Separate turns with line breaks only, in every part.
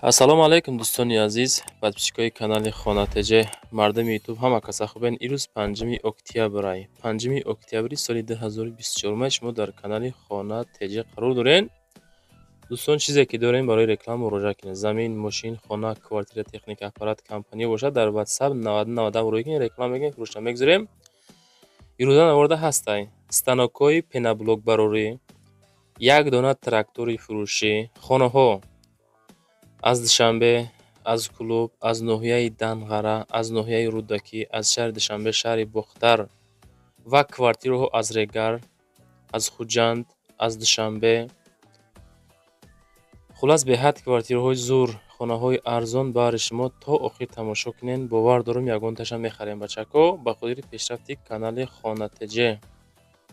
ассалому алайкум дӯстони азиз, подписчикои канали Хонатеҷе, мардами ютуб ҳама каса хубен. Ирӯз 5 октябрай. 5 октябри соли 2024 шумо дар канали Хонатеҷе қарор дорем. дӯстон, чизе ки дорем барои реклама муроҷиат кунед. Замин, мошин, хона, квартира, техника, аппарат, компания бошад, дар WhatsApp 90 рӯй кунед, реклама мегӯед, фурӯшта мегузорем. ирӯза наварда ҳастай станокҳои пеноблокбарорӣ, 1 дона трактори фурӯшӣ, хонаҳо аз Душанбе, аз Клуб, аз ноҳияи Данғара, аз ноҳияи Рӯдакӣ, аз шаҳри Душанбе, шаҳри Бохтар ва квартираҳо аз Регар, аз Хуҷанд, аз Душанбе. Хулас беҳад квартираҳои зур, хонаҳои арзон баҳри шумо. То охир тамошо кунед. Бовар дорам ягонташа мехарем бачако ба хотири пешрафти канали Хонатеҷе.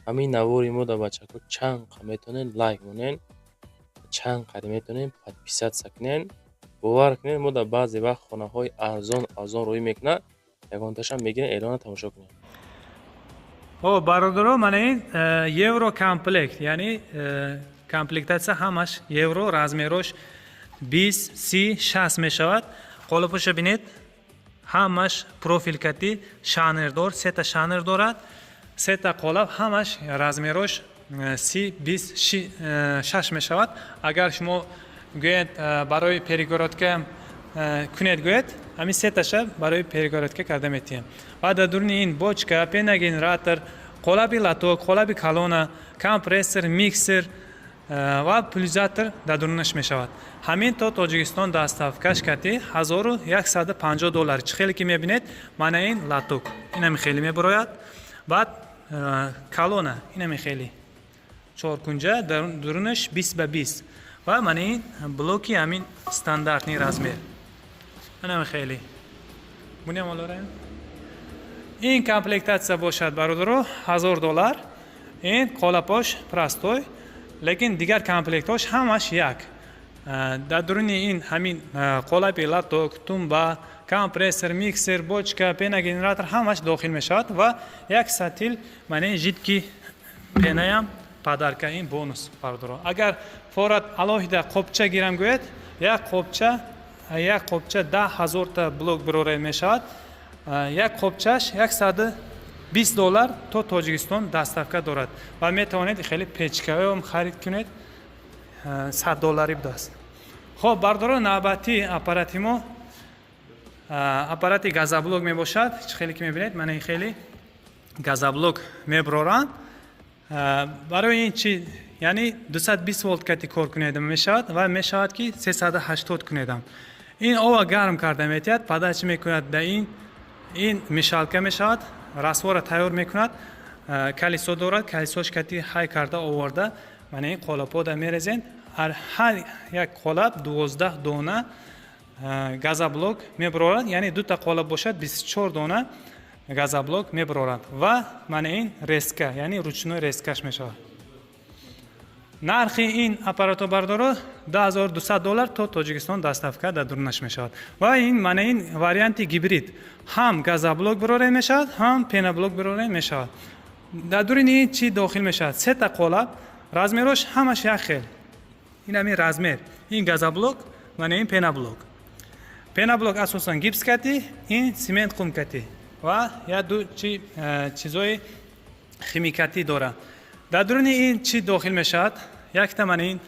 ҳамин навори мо да бачако чанд қа метонен лайк монен, чанд қа метонен подписатсия кунен. бовар кунед, мо да баъзе вақт хонаҳои арзон рӯй мекунад. Ягонташа мегирем, эълона тамошо кунем.
бародаро, мана ин евро комплект, яъни комплектатсия ҳамаш евро, размерош 20, 30, 60 мешавад. қолапоша бинед, ҳамаш профилкати шанердор, сета шанер дорад. сета қолаб ҳамаш размерош 30, 20, 6 мешавад. агар шумо гӯед барои перегородка кунед, гӯед ҳамин сеташа барои перегородка карда метиҳем. ва дар дуруни ин бочка, пеногенератор, қолаби латок, қолаби калона, компрессор, миксер ва пулизатор дар дурунаш мешавад. ҳамин то Тоҷикистон доставкаш карди $150. чӣ хеле ки мебинед, мана ин латок инами хеле мебарояд. баъд калона инами хеле 4 кунҷа, дурунаш 20 ба 20. ва мана ин блоки ҳамин стандартни размер инами хеле бунем олораем. ин комплектатсия бошад бародаро $1000. ин қолапош простой, лекин дигар комплектош ҳамаш як. дар дуруни ин ҳамин қолаби латок, тумба, компрессор, миксер, бочка, пеногенератор ҳамаш дохил мешавад ва як сатил мана ин жидки пенаям падарка, ин бонус бародаро. агар форат алоҳида қопча гирам гӯед, як қопча 10,000 та блок бирора мешавад. як қопчаш $120 то Тоҷикистон доставка дорад ва метавонед хеле печкаам харид кунед, $100 будааст. хоб бародаро, навбати аппарати мо аппарати газоблок мебошад. чӣ хеле ки мебинед, мана ин хеле газоблок мебароранд. барои ин чи, яъни 220 волт кати кор кунедам мешавад ва мешавад ки 380 кунедам. ин ова гарм карда метиҳад, падачи мекунад да ин мешалка мешавад, расвора тайёр мекунад. калисо дорад, калисош кати ҳай карда оварда мана ин қолапода мерезен. ҳар як қолаб 12 дона газоблок мебарорад, яъни 2 та қолаб бошад 24 дона газоблок мебарорад. ва мана ин резка, яъни ручной резкаш мешавад. нархи ин аппарато бародаро $2200 то Тоҷикистон доставка дар дурунаш мешавад. ва ин мана ин варианти гибрид, ҳам газоблок бирора мешавад, ҳам пеноблок бирора мешавад. дар дуруни ин чӣ дохил мешавад? сета қолаб, размерош ҳамаш як хел. ин ҳамин размер, ин газоблок, мана ин пеноблок. пеноблок асосан гипс кати, ин симент қум кати ва як ду чизои химикатӣ дорад. дар дуруни ин чӣ дохил мешавад? якта мана ин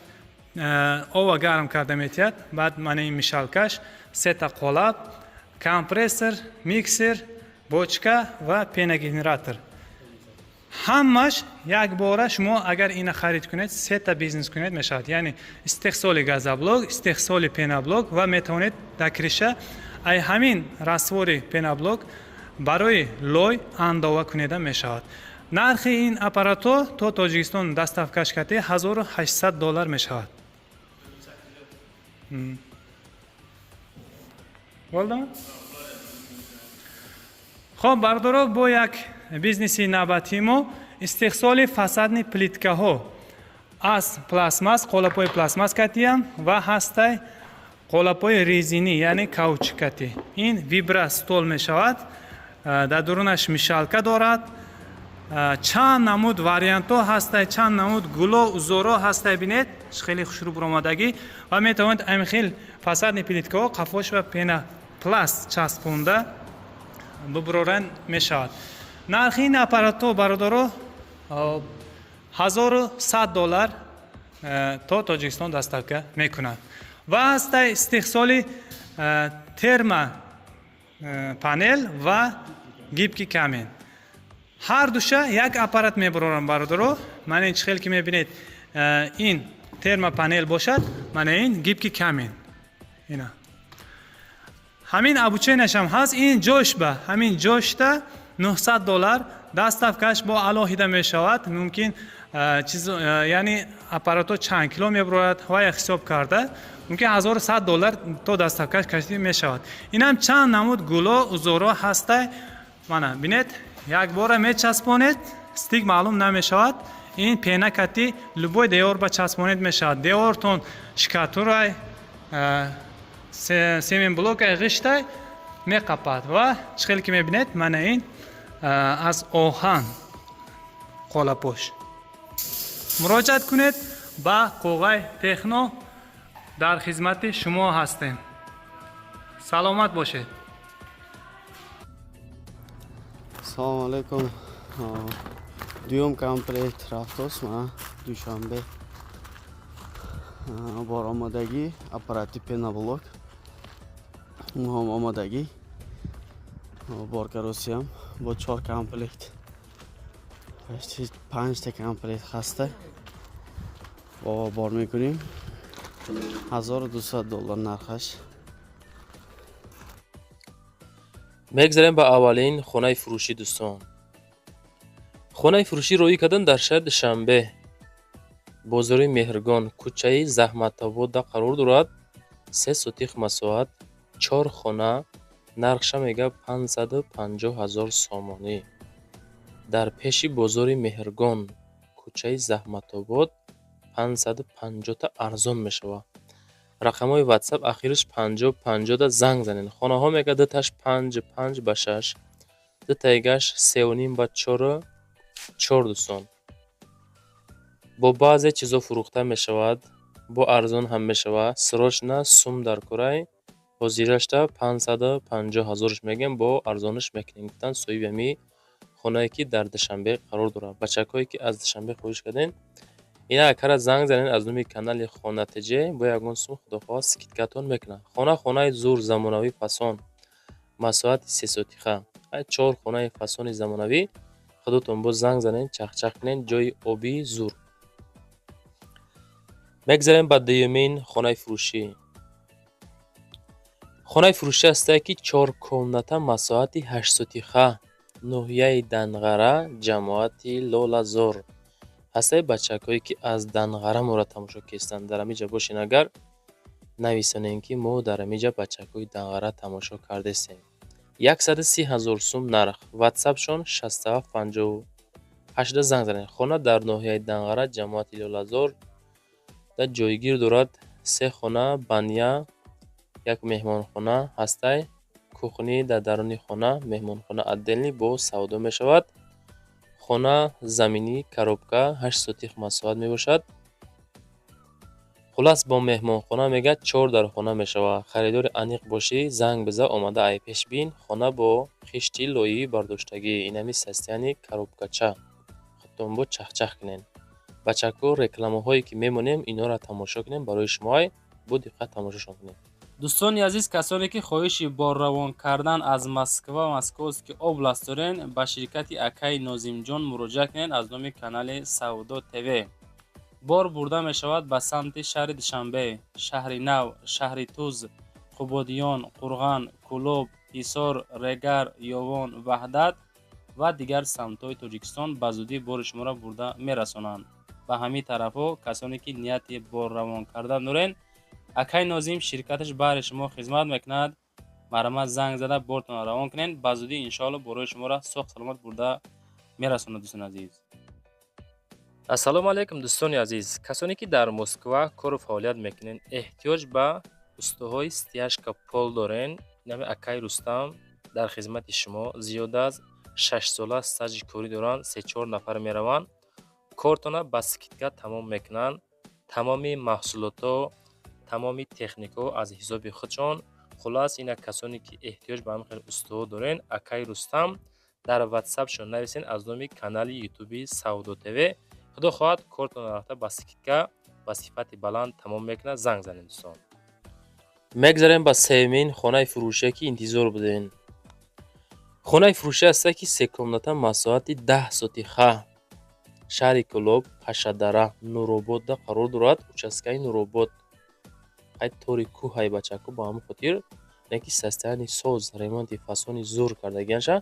ова гарм карда метиҳад, баъд мана ин мишалкаш, сета қолаб, компрессор, миксер, бочка ва пеногенератор. ҳамаш як бора шумо агар ина харид кунед, сета бизнес кунед мешавад. яъни истеҳсоли газоблок, истеҳсоли пеноблок ва метавонед дар киша ай ҳамин расвори пеноблок барои лой андова кунеда мешавад. нархи ин аппарато то Тоҷикистон доставкаш карди $1800 мешавад. хоб бародаро, бо як бизнеси навбати мо истеҳсоли фасадни плиткаҳо аз пластмас, қолапои пластмас катиам ва ҳастай қолапои резини, яъне каучукати. ин вибра стол мешавад, дар дурунаш мишалка дорад. чанд намуд вариантҳо ҳастанд, чанд намуд гуло узорҳо ҳастанд. бинед خیلی خوشرو برآمدگی و میتوانید همین خیلی فساد پلیتکا قفاش و پینه پلاست چسبونده ببرورن میشود. نرخ این اپاراتو برادرو $1100 تا تاجیکستان دسترکه میکنند و از استحصال ترما پانل و گیبکی کامین هر دوشه یک اپارات میبرورن برادرو. من این خیلی که میبینید این ترما پانل باشد، من این گیبکی کامین اینا همین ابوچه نشم هست. این جوش به همین جوش تا $900 دستافکش با علاهیده می شود. ممکن چیز یعنی اپاراتو چند کیلو می برود و حساب کرده ممکن $1100 تو دستافکش کشیده می شود. این هم چند نمود گلو و زورو هسته. من بینید یک بار می چسبونید استیک معلوم نمی شود. این پینه کتی لبوی دیوار با چسبونید می شود. دیوارتون شکاتورای سیمین بلوک غشته می قپد و چخیلی که می بینید من این از آهن قالپوش مراجعت کنید با قوقای تکنو در خدمت شما هستیم. سلامت باشید.
سلام علیکم. دوم کامپلیت رفتوس ما دوشنبه بار آمادگی اپاراتی پینه بلوک هم آمادگی بار کروسی هم با 4 کامپلیت 5 تا کامپلیت هسته با بار میکنیم. $1200 نرخش.
мегзарем ба аввалин хонаи фурӯшӣ дӯстон. хонаи фурӯшӣ роӣ кардан дар шаҳри душанбе бозори меҳргон кӯчаи заҳматобода қарор дорад. 3 сотих масоҳат 4 хона нархша мегӯяд 550,000 сомонӣ. дар пеши бозори меҳргон кӯчаи заҳматобод 550 та арзон мешавад. рақамҳои ватсап ахираш 50 да занг занед. хонаҳо мегӯяд даташ 55 ба 6 датаигаш 3.5 ба 4 дӯстон. бо баъзе чизо фурӯхта мешавад, бо арзон ҳам мешавад. срочна сум дар кораи ҳозирашта 550,000 мегӯям, бо арзонаш мекунем. гуфтан соҳиби ҳами хонае ки дар душанбе қарор дорад. бачакҳое ки аз душанбе хоҳиш кардем ина акара занг занед аз номи канали хонатж бо ягон сум худохоҳ скидкатон мекунад. хонаи зур замонавӣ фасон масоҳати 3 сотиха 4 хонаи фасони замонавӣ худотон бо занг занед чахчах кунед. ҷои оби зур. мегзарем ба дуюмин хонаи фурӯшӣ. хонаи фурӯшӣ ҳастае ки 4 комната масоҳати 8 сотиха ноҳияи Данғара ҷамоати Лолазор ҳастаи бачакҳое ки аз Данғара моро тамошо кистанд. дар ҳамиҷа бошен, агар нависонем ки мо дар ҳамиҷа бачакҳои Данғара тамошо кардестем. 130,000 сум нарх. ватсапшон 6758 занг занед. хона дар ноҳияи Данғара ҷамоати Лолазор дар ҷойгир дорад. 3 хона баня, як меҳмонхона ҳастай. кухни дар даруни хона, меҳмонхона отделни бо савдо мешавад. хона заминӣ коробка 8 сотих масоҳат мебошад. хулас бо меҳмонхона мегӯяд 4 дар хона мешавад. харидори аниқ бошӣ занг биза омада ай пеш бин. хона бо хишти лоиҳӣ бардоштагӣ. инами састияни коробкача худтон бо чахчах кунед. бачакҳо рекламаҳое ки мемонем инора тамошо кунем барои шумоай. бо диққат тамошошон кунем. дӯстони азиз, касоне ки хоҳиши борравон кардан аз Москва ва Московский област дорен, ба ширкати акаи Нозимҷон муроҷиат кунед аз номи канали Савдо ТВ. бор бурда мешавад ба самти шаҳри Душанбе, шаҳри Нав, шаҳри Туз, Қубодиён, Қурған, Кӯлоб, Ҳисор, Регар, Ёвон, Ваҳдат ва дигар самтҳои Тоҷикистон ба зудӣ бори шуморо бурда мерасонанд. ба ҳамин тарафҳо касоне ки нияти борравон кардан дорен, акаи Нозим ширкаташ баҳри шумо хизмат мекунад. марҳамат занг зада бортон равон кунед. ба зудӣ иншоалло борои шуморо соҳ саломат бурда мерасонад. дӯстони азиз, ассалому алайкум. дӯстони азиз, касоне ки дар Москва кору фаъолият мекунед, эҳтиёҷ ба устуҳои стяжка пол дорен, инами акаи Рустам дар хизмати шумо. зиёда аз 6 сола стаҷи корӣ доранд. 3-4 нафар мераванд. кортона ба скидка тамом мекунанд. тамоми маҳсулотҳо, тамоми техникаҳо аз ҳисоби худшон. хулос ина касоне ки эҳтиёҷ ба ҳамин хел устуво дорен, акай Рустам дар ватсапшон нависен аз номи канали ютуби Саудо ТВ. худо хоҳад кортон рафта ба скидка ба сифати баланд тамом мекунад. занг занед дӯстон. мегзарем ба сеюмин хонаи фурӯшие ки интизор будем. хонаи фурӯшие ҳасте ки секомната масоҳати 10 сотиха шаҳри Кӯлоб, Пашадара, Нурободда қарор дорад. участкаи Нуробод қайд тори кӯҳай бачако ба ҳамон хотир яки состоянии соз ремонти фасони зур кардагианша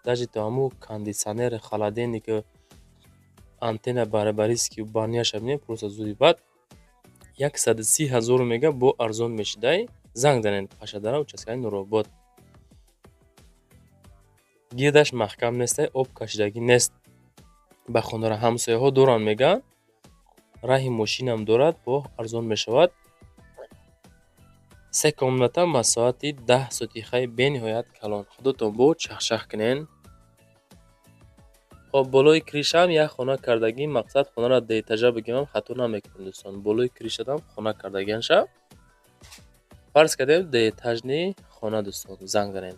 даже то ҳаму кондитсионери халадени ки антенна барабариски банияша бинем просто зуди бад 130,000 мега бо арзон мешидай. занг занед. Пашадара, участкаи Нуробод. гирдаш маҳкам нестай, об кашидагӣ нест. ба хонара ҳамсояҳо доранд мега. раҳи мошинам дорад, бо арзон мешавад. се комната масоҳати 10 сотихаи бениҳоят калон. худотон бо чахчах кунен. хоб болои кришаам як хона кардагӣ, мақсад хонара деэтажа бигирам хато намекунем дӯстон. болои кришадам хона кардагианша фарз кардем деэтажни хона дӯстон. занг занед.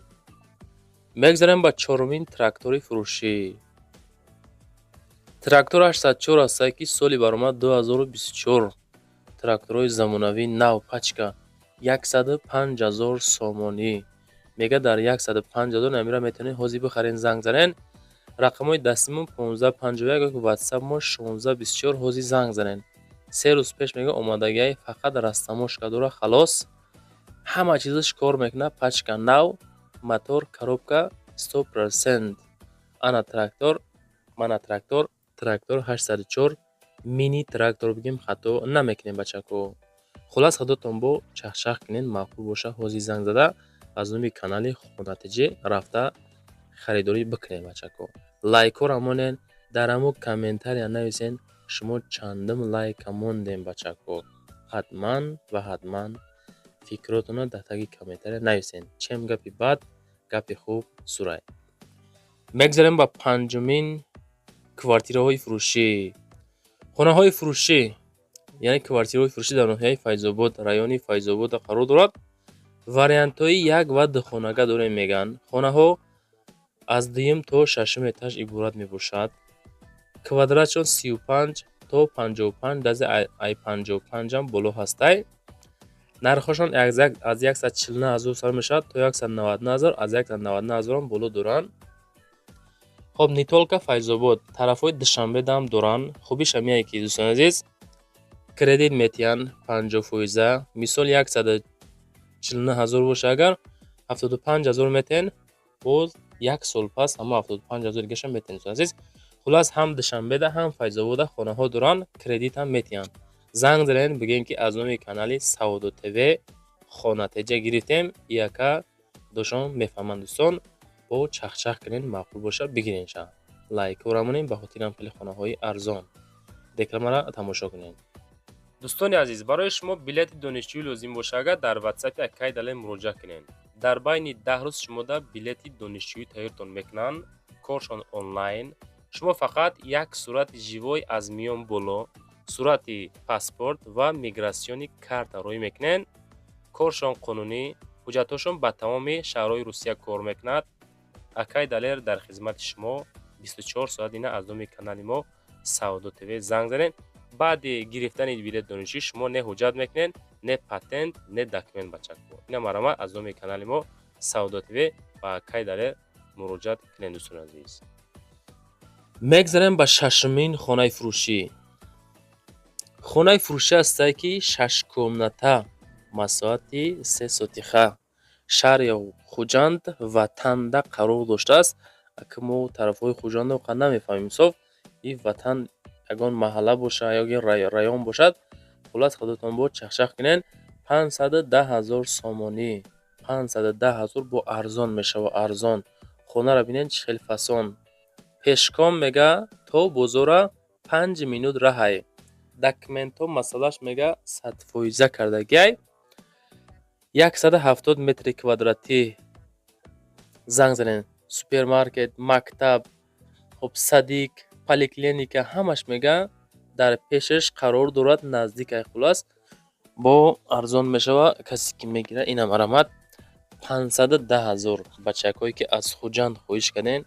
мегзарем ба чорумин трактори фурӯшӣ. трактор 804 ҳаста ки соли баромад 2024. тракторҳои замонавӣ нав пачка 105,000 сомонӣ мега дар 105,000 намира метавонед ҳозир бихарен. занг занед. рақамҳои дастимон 1551 yoki ватсапмо 1624 ҳозир занг занед. 3 рӯз пеш мега омадагиаи фақат растамошка дора халос. ҳама чизаш кор мекунад. пачка нав, мотор, коробка 100%. ана трактор, мана трактор, трактор 804 мини трактор бигем хато намекунем бачако. хулас худотон бо чахчах кунен, мақбул боша ҳозир занг зада аз номи канали Хонатиҷи рафта харидорӣ бикунем бачако. лайкҳоро монен, дар ҳамо комментария нависен шумо чандум лайка мондем бачако. ҳатман ва ҳатман фикротонро дар таги комментария нависен. чем гапи бад, гапи хуб сурай. мегзарем ба панҷумин квартираҳои фурӯшӣ. хонаҳои фурӯшӣ яъне квартираҳои фурӯшӣ дар ноҳияи Файзобод, райони Файзобод қарор дорад. вариантҳои як ва духонага дорем меган. хонаҳо аз дуюм то шашум этаж иборат мебошад. квадратшон 35 то 55, дази ай 55ам боло ҳастай. нархҳошон аз 149,000 сар мешавад то 199,000, аз 199,000 боло доранд. хоб нитолка Файзобод тарафҳои Душанбедам доранд. хубиша мияе ки дӯстони азиз кредит метиҳанд 50%. мисол 149,000 боша, агар 75,000 метиҳен боз як сол пас ҳама 75,000 дигаша метиҳен дӯстони азиз. хулас ҳам Душанбеда ҳам Файзобода хонаҳо доранд, кредитам метиҳанд. занг занед бигем ки аз номи канали Саудо ТВ Хонатиҷа гирифтем. яка дошон мефаҳманд дӯстон. бо чахчах кунен, мақбул боша бигиренша. лайкҳоро монем ба хотири амқили хонаҳои арзон. рекламаро тамошо кунед. дӯстони азиз, барои шумо билети донишҷӯӣ лозим боша, агар дар ватсапи акай дале муроҷиат кунед. дар байни 10 рӯз шумода билети донишҷӯӣ тайёртон мекунанд. коршон онлайн. шумо фақат як сурати живой аз миён боло, сурати паспорт ва миграсиони карта рӯй мекунед. коршон қонунӣ, ҳуҷҷатҳошон ба тамоми шаҳрҳои Русия кор мекунад. акай далер дар хизмати шумо 24 соат. ина аз номи канали мо Саудо ТВ занг занед. баъди гирифтани билет донишҷӯӣ шумо не ҳуҷҷат мекунед, не патент, не документ бачако. ина марамад аз номи канали мо Саудо ТВ ба акай далер муроҷиат кунед дӯстони азиз. мегзарем ба шашумин хонаи фурӯшӣ. хонаи фурӯшӣ ҳастае ки 6 комната масоҳати 3 сотиха шаҳри Хуҷанд ватанда қарор доштааст. ака мо тарафҳои Хуҷандро қа намефаҳмем соф, ин ватан ягон маҳалла бошад ёки район бошад. хулас худотон бо чахчах кунед. 510,000 сомонӣ, 510,000 бо арзон мешава. арзон хонара бинед чӣ хел фасон. пешком мега то бозора 5 минут раҳай. документҳо масъалаш мега 100% кардагиай. 170 метри квадратӣ. занг занед. супермаркет, мактаб, хоб садик, поликлиника ҳамаш мега дар пешаш қарор дорад, наздикай хулас бо арзон мешавад. Касе ки мегира инам арамад 510,000 бачакҳое ки аз хуҷанд хоҳиш карден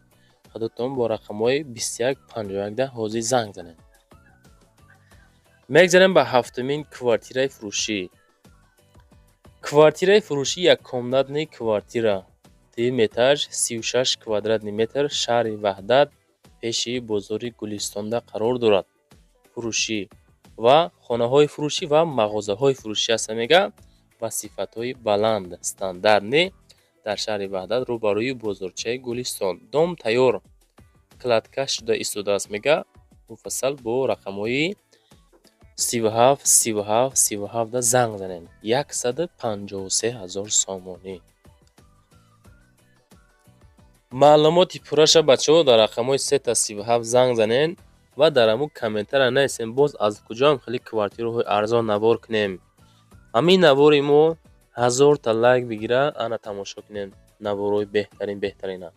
ҳадотон бо рақамҳои 2151 ҳозир занг занед. мегзарем ба ҳафтумин квартираи фурӯшӣ. квартираи фурӯшӣ яккомнатни квартира 2 этаж 36 квадратни метр шаҳри Ваҳдат пеши бозори Гулистонда қарор дорад. фурӯшӣ ва хонаҳои фурӯшӣ ва мағозаҳои фурӯшӣ аста мега ва сифатҳои баланд стандартни дар шаҳри Ваҳдат рӯбарӯи бозорчаи Гулистон. Дом тайёр кладка шуда истодааст мега муфассал бо рақамҳои 37 37 37 да занг занед. 153,000 сомонӣ. маълумоти пурраша бачаҳо дар рақамҳои 337 занг занед ва дар ҳамун комментария нависем боз аз куҷоам хеле квартираҳои арзон навор кунем. ҳамин навори мо 1000 та лайк бигира, ана тамошо кунем наворои беҳтарина.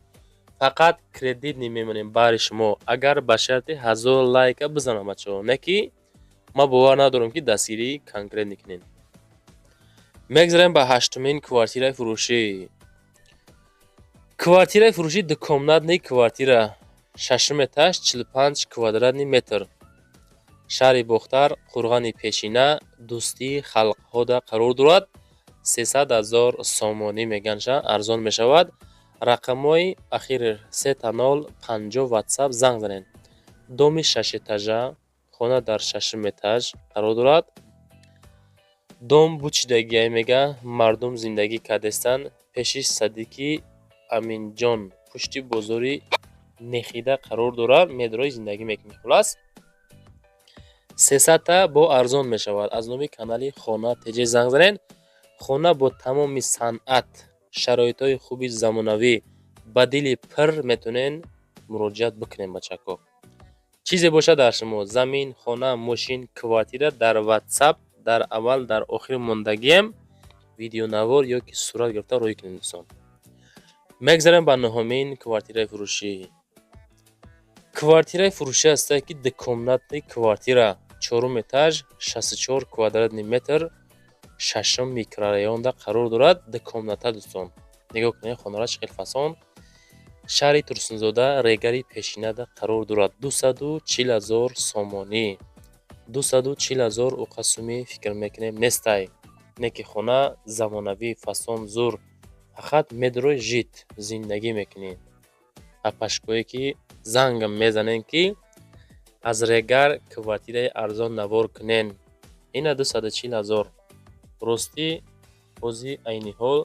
фақат кредит мемонем баҳри шумо. агар ба шарти 1000 лайка бизанам бачаҳо, не ки ма бовар надорам ки дастгирии конкрет мекунем. мегзарем ба ҳаштумин квартираи фурӯшӣ. квартираи фурӯшӣ дукомнатни квартира 6 этаж 45 квадратни метр шаҳри Бохтар Қурғани Пешина дӯстии халқҳода қарор дорад. 300,000 сомонӣ меганша арзон мешавад. рақамҳои ахири 3050 WhatsApp занг занед. доми 6 этажа хона дар 6 этаж қарор дорад. дом бучидагия мега мардум зиндагӣ кардестанд пеши Садиқи Аминҷон пушти бозори Нехида қарор дорад. медрои зиндагӣ мекунӣ. хулас 300 та бо арзон мешавад. аз номи канали Хона ТЖ занг занед. хона бо тамоми санъат шароитҳои хуби замонавӣ ба дили пир метонен муроҷиат бикунем бачако. чизе бошад дар шумо замин, хона, мошин, квартира дар WhatsApp дар аввал дар охир мондагием видеонавор ё ки сурат гирифта роҳӣ кунем дӯстон. мегзарем ба нуҳумин квартираи фурӯшӣ. квартираи фурӯшӣ ҳастае ки дукомнатни квартира 4 этаж 64 квадратни метр 6 микрорайонда қарор дорад. дукомната дӯстон. нигоҳ кунед хонараш хеле фасон. шаҳри Турсунзода Регари Пешинада қарор дорад. 240,000 сомонӣ. 240,000 уқасуми фикр мекунем нестай. не ки хона замонавӣ фасон зур. фақат медрои жит зиндагӣ мекунед. апашкое ки зангам мезанен ки аз Регар квартираи арзон навор кунен. ина 240,000. ростӣ ҳози айни ҳол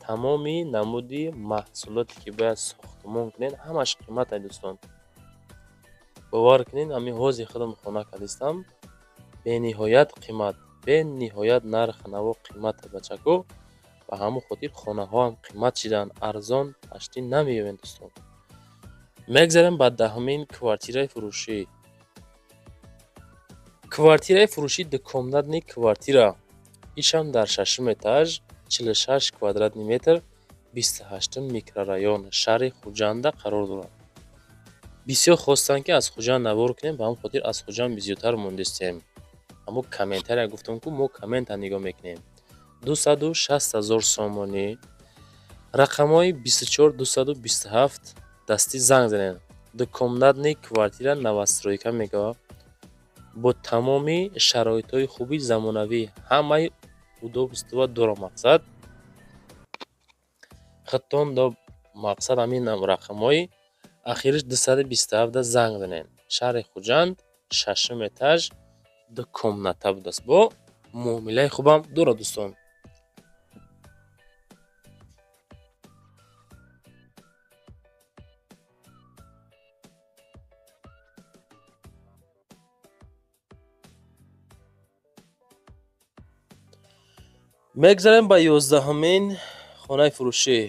тамоми намуди маҳсулоте ки бояд сохтмон кунед ҳамаш қимат ай дӯстон. бовар кунед ҳамин ҳози худам хона кардистам бениҳоят қимат, бениҳоят нарх наво қимат бачако. ба ҳамон хотир хонаҳоам қимат шидаанд, арзон таштӣ намеёбем дӯстон. мегзарем ба даҳумин квартираи фурӯшӣ. квартираи фурӯшӣ дукомнатни квартира ишам дар 6 этаж 46 квадратни метр 28 микрорайон шаҳри Хуҷанда қарор дорад. бисёр хостанд ки аз Хуҷанд навор кунем, ба ҳамон хотир аз Хуҷанд зиёдтар мондистем. аммо комментария гуфтам ки мо коммента нигоҳ мекунем. 260,000 сомонӣ. рақамҳои 24 227 дастӣ занг занед. дукомнатни квартира новостройка мегавад бо тамоми шароитҳои хуби замонавӣ ҳамаи удобства дора мақсад. хиттон до мақсад ҳамин рақамҳои ахириш 227 занг занед. шаҳри Хуҷанд 6 этаж дукомната будааст. бо муомилаи хубам дорад дӯстон. мегзарем ба 11-ҳумин хонаи фурӯшӣ.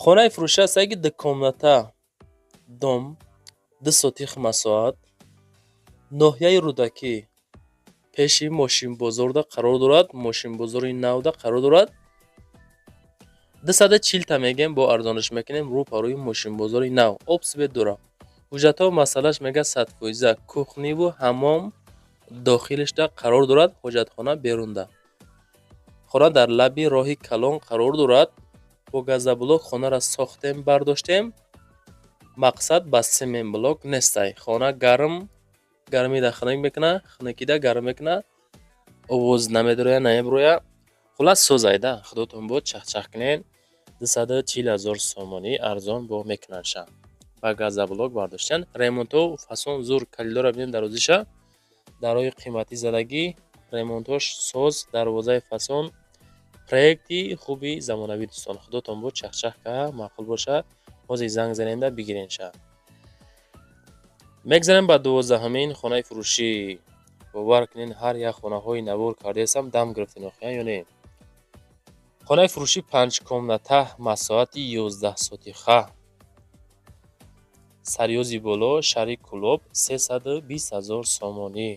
хонаи фурӯшӣ ҳастае ки дукомната дом 2 сотих масоҳат ноҳияи рӯдакӣ пеши мошинбозорда қарор дорад. мошинбозори навда қарор дорад. 240 та мегем бо арзониш мекунем рӯ парои мошинбозори нав. обсвет дора. ҳуҷҷатҳо масъалааш мега 100%. Кухниву ҳаммом дохилишда қарор дорад, ҳоҷатхона берунда. хона дар лаби роҳи калон қарор дорад. бо газоблок хонара сохтем, бардоштем. мақсад ба семенблок нестай. хона гармида хунук мекуна, хунукида гарм мекуна, овоз намедироя, намебироя. хулас созайда, худотон бод чахчах кунен. 240 000 сомонӣ арзон бо мекунанша. ба газоблок бардоштан. ремонтҳо фасон зур калидора бинед дарозиша. дарои қиматӣ задагӣ, ремонтҳош соз, дарвозаи фасон. проекти хуби замонавӣ дӯстон. худотон бод чахчах ка маъқул боша. ҳозир занг заненда бигиренша. мегзарем ба 12-ҳамин хонаи фурӯшӣ. бовар кунен ҳар як хонаҳои навор кардаесам дам гирифтен охӯя ё не. хонаи фурӯшӣ 5 комната, масоҳати 11 сотиха. сарёзи боло, шари кӯлоб 320 000 сомонӣ.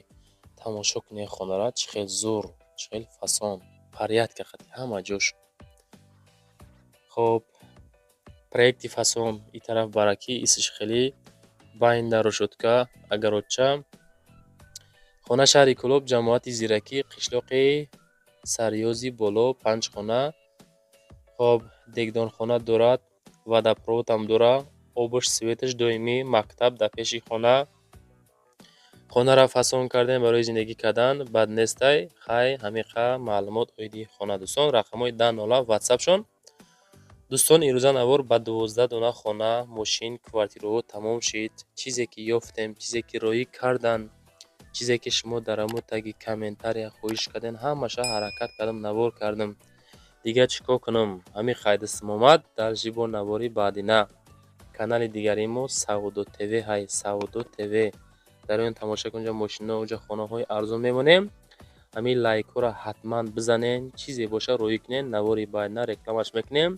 тамошо кунед хонара чӣ хел зур, чӣ хел фасон. порядка хати ҳама ҷош. хоб проекти фасон и тараф бараки исш хели байнда рошодка агароча. хона шаҳри кӯлоб, ҷамоати зиракӣ, қишлоқи сарёзи боло 5 хона. хоб дегдонхона дорад, водопроводам дора, обуш светаш доимӣ, мактаб дар пеши хона. хонара фасон кардем барои зиндагӣ кардан, бад нестай. хай ҳамиқа маълумот оиди хона дӯстон. рақамҳои 10 ватсапшон. дӯстон ирӯза навор ба 12 дона хона, мошин, квартираҳо тамом шид. чизе ки ёфтем, чизе ки роӣ кардан, чизе ки шумо дар амуд таги комментария хоҳиш кардем, ҳамаша ҳаракат кардам, навор кардам. дигар чӣ кор кунам? ҳамин қайд дастам омад. дар ҷибон навори баъдина. канали дигари мо Саудо ТВ ҳай, Саудо ТВ. дар он тамоша кунҷа мошинҳо, оҷа хонаҳои арзон мемонем. ҳамин лайкҳоро ҳатман бизанен. чизе боша роӣ кунен, навори баъдина рекламаш мекунем.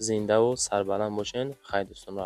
зиндаву сарбаланд бошен. хай дӯстон.